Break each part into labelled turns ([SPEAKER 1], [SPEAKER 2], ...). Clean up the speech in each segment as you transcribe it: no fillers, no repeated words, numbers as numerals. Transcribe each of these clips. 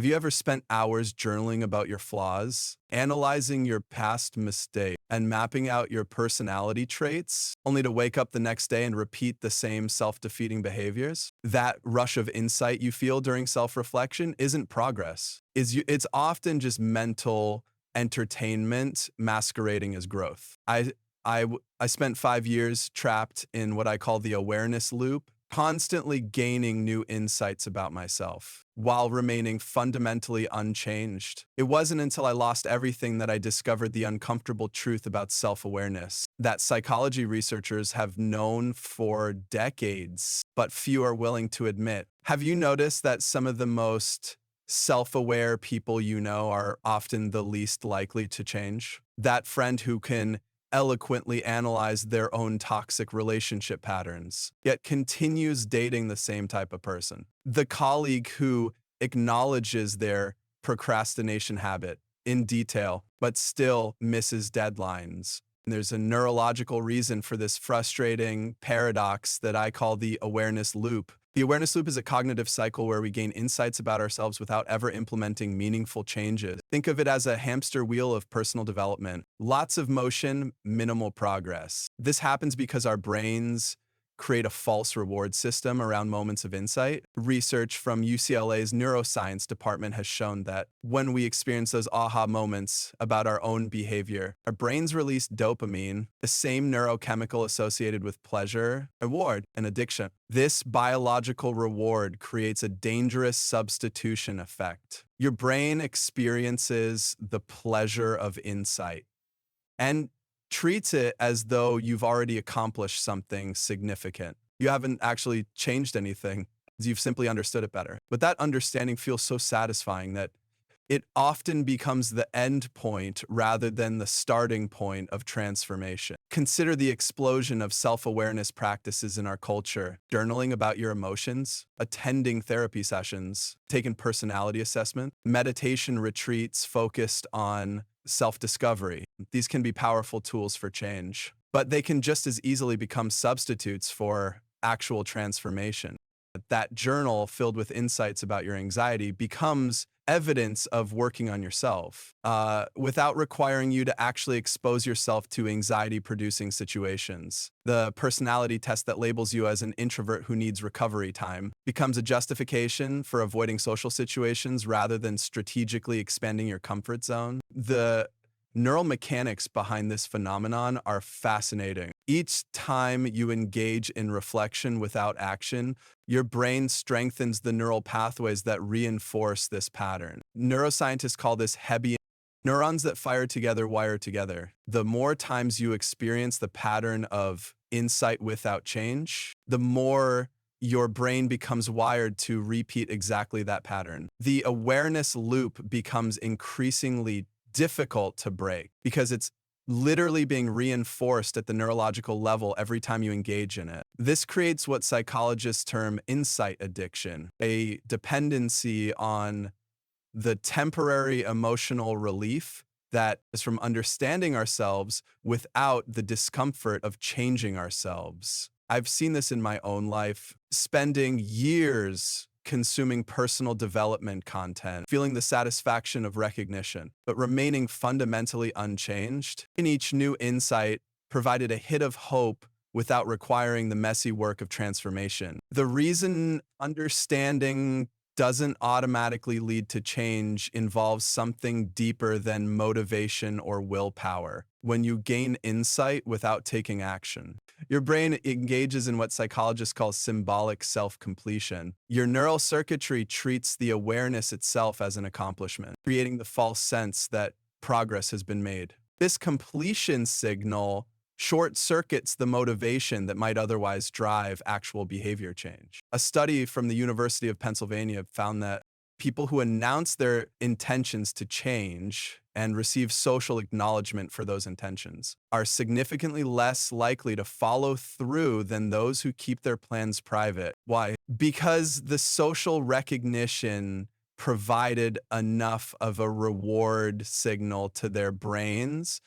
[SPEAKER 1] Have you ever spent hours journaling about your flaws, analyzing your past mistakes, and mapping out your personality traits, only to wake up the next day and repeat the same self-defeating behaviors? That rush of insight you feel during self-reflection isn't progress. It's often just mental entertainment masquerading as growth. I spent 5 years trapped in what I call the awareness loop, constantly gaining new insights about myself while remaining fundamentally unchanged. It wasn't until I lost everything that I discovered the uncomfortable truth about self-awareness that psychology researchers have known for decades, but few are willing to admit. Have you noticed that some of the most self-aware people you know are often the least likely to change? That friend who can eloquently analyze their own toxic relationship patterns, yet continues dating the same type of person. The colleague who acknowledges their procrastination habit in detail, but still misses deadlines. And there's a neurological reason for this frustrating paradox that I call the awareness loop. The awareness loop is a cognitive cycle where we gain insights about ourselves without ever implementing meaningful changes. Think of it as a hamster wheel of personal development. Lots of motion, minimal progress. This happens because our brains create a false reward system around moments of insight. Research from UCLA's neuroscience department has shown that when we experience those aha moments about our own behavior, our brains release dopamine, the same neurochemical associated with pleasure, reward, and addiction. This biological reward creates a dangerous substitution effect. Your brain experiences the pleasure of insight and treats it as though you've already accomplished something significant. You haven't actually changed anything. You've simply understood it better. But that understanding feels so satisfying that it often becomes the end point rather than the starting point of transformation. Consider the explosion of self-awareness practices in our culture: journaling about your emotions, attending therapy sessions, taking personality assessment, meditation retreats focused on self-discovery. These can be powerful tools for change, but they can just as easily become substitutes for actual transformation. That journal filled with insights about your anxiety becomes evidence of working on yourself without requiring you to actually expose yourself to anxiety-producing situations. The personality test that labels you as an introvert who needs recovery time becomes a justification for avoiding social situations rather than strategically expanding your comfort zone. The neural mechanics behind this phenomenon are fascinating. Each time you engage in reflection without action, your brain strengthens the neural pathways that reinforce this pattern. Neuroscientists call this Hebbian. Neurons that fire together wire together. The more times you experience the pattern of insight without change, the more your brain becomes wired to repeat exactly that pattern. The awareness loop becomes increasingly difficult to break because it's literally being reinforced at the neurological level every time you engage in it. This creates what psychologists term insight addiction, a dependency on the temporary emotional relief that is from understanding ourselves without the discomfort of changing ourselves. I've seen this in my own life, spending years consuming personal development content, feeling the satisfaction of recognition, but remaining fundamentally unchanged. In each new insight provided a hit of hope without requiring the messy work of transformation. The reason understanding doesn't automatically lead to change involves something deeper than motivation or willpower. When you gain insight without taking action, your brain engages in what psychologists call symbolic self-completion. Your neural circuitry treats the awareness itself as an accomplishment, creating the false sense that progress has been made. This completion signal short-circuits the motivation that might otherwise drive actual behavior change. A study from the University of Pennsylvania found that people who announce their intentions to change and receive social acknowledgement for those intentions are significantly less likely to follow through than those who keep their plans private. Why? Because the social recognition provided enough of a reward signal to their brains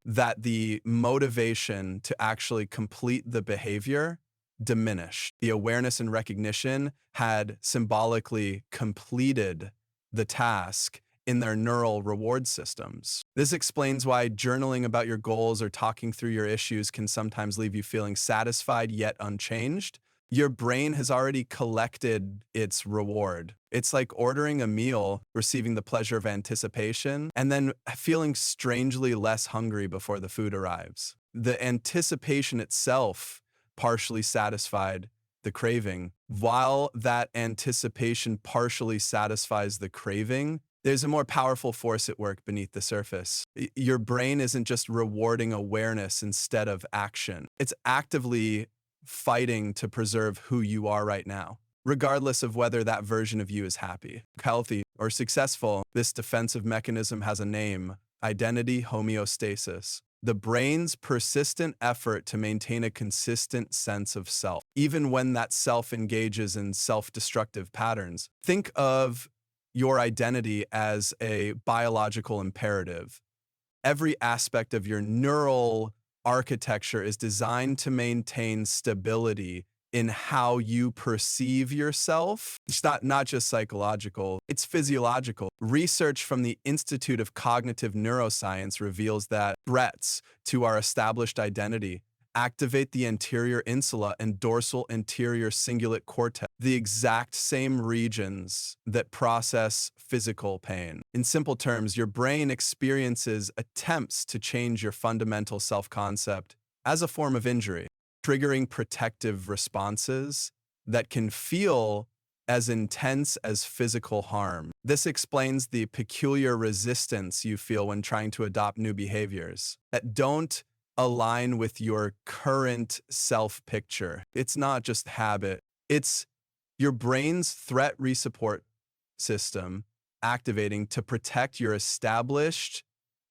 [SPEAKER 1] that the motivation to actually complete the behavior diminished. The awareness and recognition had symbolically completed the task in their neural reward systems. This explains why journaling about your goals or talking through your issues can sometimes leave you feeling satisfied yet unchanged. Your brain has already collected its reward. It's like ordering a meal, receiving the pleasure of anticipation, and then feeling strangely less hungry before the food arrives. The anticipation itself partially satisfied the craving. While that anticipation partially satisfies the craving, there's a more powerful force at work beneath the surface. Your brain isn't just rewarding awareness instead of action. It's actively fighting to preserve who you are right now, regardless of whether that version of you is happy, healthy, or successful. This defensive mechanism has a name: identity homeostasis. The brain's persistent effort to maintain a consistent sense of self, even when that self engages in self-destructive patterns. Think of your identity as a biological imperative. Every aspect of your neural architecture is designed to maintain stability in how you perceive yourself. It's not just psychological, it's physiological. Research from the Institute of Cognitive Neuroscience reveals that threats to our established identity activate the anterior insula and dorsal anterior cingulate cortex, the exact same regions that process physical pain. In simple terms, your brain experiences attempts to change your fundamental self-concept as a form of injury, triggering protective responses that can feel as intense as physical harm. This explains the peculiar resistance you feel when trying to adopt new behaviors that don't align with your current self-picture. It's not just habit, it's your brain's threat resupport system activating to protect your established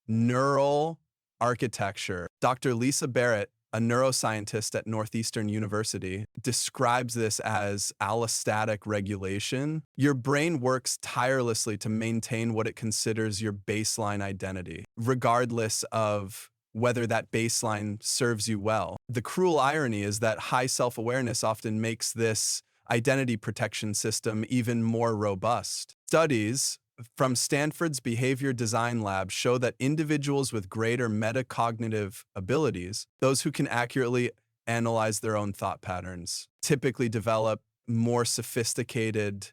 [SPEAKER 1] neural architecture. Dr. Lisa Barrett, a neuroscientist at Northeastern University, describes this as allostatic regulation. Your brain works tirelessly to maintain what it considers your baseline identity, regardless of whether that baseline serves you well. The cruel irony is that high self-awareness often makes this identity protection system even more robust. Studies from Stanford's Behavior Design Lab show that individuals with greater metacognitive abilities, those who can accurately analyze their own thought patterns, typically develop more sophisticated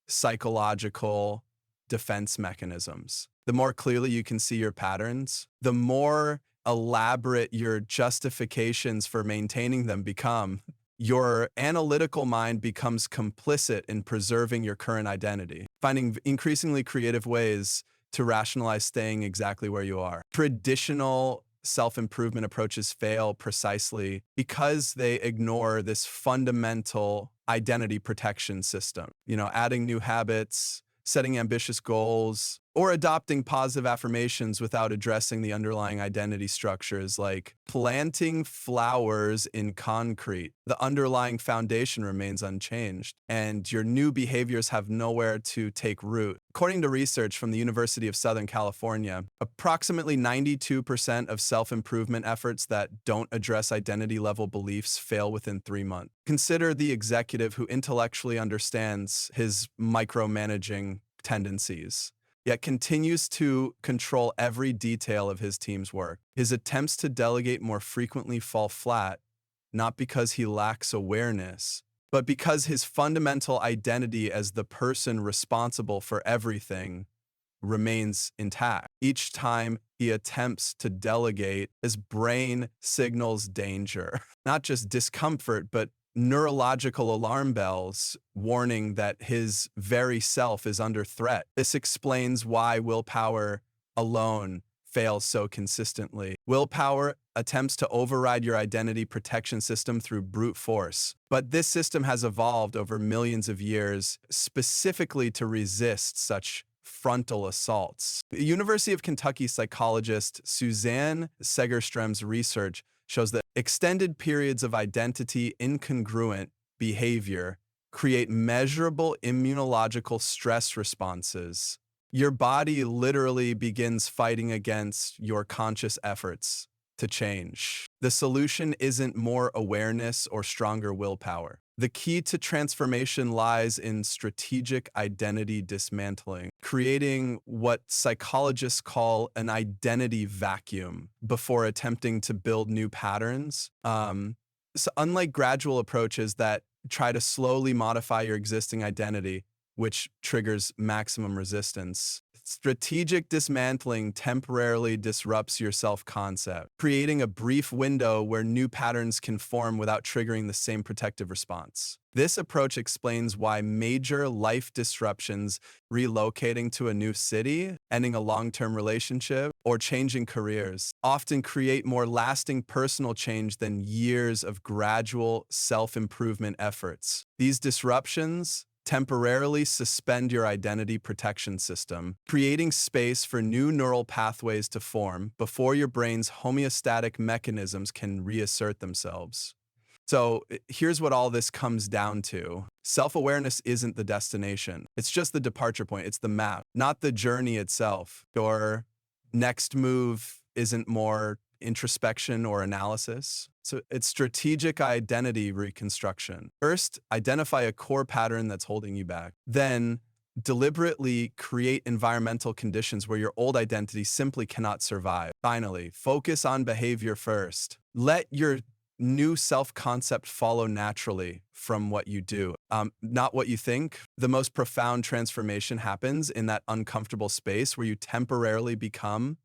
[SPEAKER 1] psychological defense mechanisms. The more clearly you can see your patterns, the more elaborate your justifications for maintaining them become. Your analytical mind becomes complicit in preserving your current identity, finding increasingly creative ways to rationalize staying exactly where you are. Traditional self-improvement approaches fail precisely because they ignore this fundamental identity protection system. Adding new habits, setting ambitious goals, or adopting positive affirmations without addressing the underlying identity structures, like planting flowers in concrete. The underlying foundation remains unchanged, and your new behaviors have nowhere to take root. According to research from the University of Southern California, approximately 92% of self-improvement efforts that don't address identity-level beliefs fail within 3 months. Consider the executive who intellectually understands his micromanaging tendencies, yet continues to control every detail of his team's work. His attempts to delegate more frequently fall flat, not because he lacks awareness, but because his fundamental identity as the person responsible for everything remains intact. Each time he attempts to delegate, his brain signals danger, not just discomfort, but neurological alarm bells warning that his very self is under threat. This explains why willpower alone fails so consistently. Willpower attempts to override your identity protection system through brute force, but this system has evolved over millions of years specifically to resist such frontal assaults. The University of Kentucky psychologist Suzanne Segerstrom's research shows that extended periods of identity incongruent behavior create measurable immunological stress responses. Your body literally begins fighting against your conscious efforts to change. The solution isn't more awareness or stronger willpower. The key to transformation lies in strategic identity dismantling, creating what psychologists call an identity vacuum before attempting to build new patterns. So unlike gradual approaches that try to slowly modify your existing identity, which triggers maximum resistance, strategic dismantling temporarily disrupts your self-concept, creating a brief window where new patterns can form without triggering the same protective response. This approach explains why major life disruptions, relocating to a new city, ending a long-term relationship, or changing careers, often create more lasting personal change than years of gradual self-improvement efforts. These disruptions temporarily suspend your identity protection system, creating space for new neural pathways to form before your brain's homeostatic mechanisms can reassert themselves. So here's what all this comes down to. Self-awareness isn't the destination. It's just the departure point. It's the map, not the journey itself. Your next move isn't more introspection or analysis. So it's strategic identity reconstruction. First, identify a core pattern that's holding you back. Then, deliberately create environmental conditions where your old identity simply cannot survive. Finally, focus on behavior first. Let your new self-concept follow naturally from what you do, not what you think. The most profound transformation happens in that uncomfortable space where you temporarily become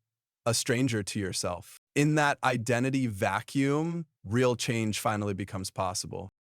[SPEAKER 1] a stranger to yourself. In that identity vacuum, real change finally becomes possible.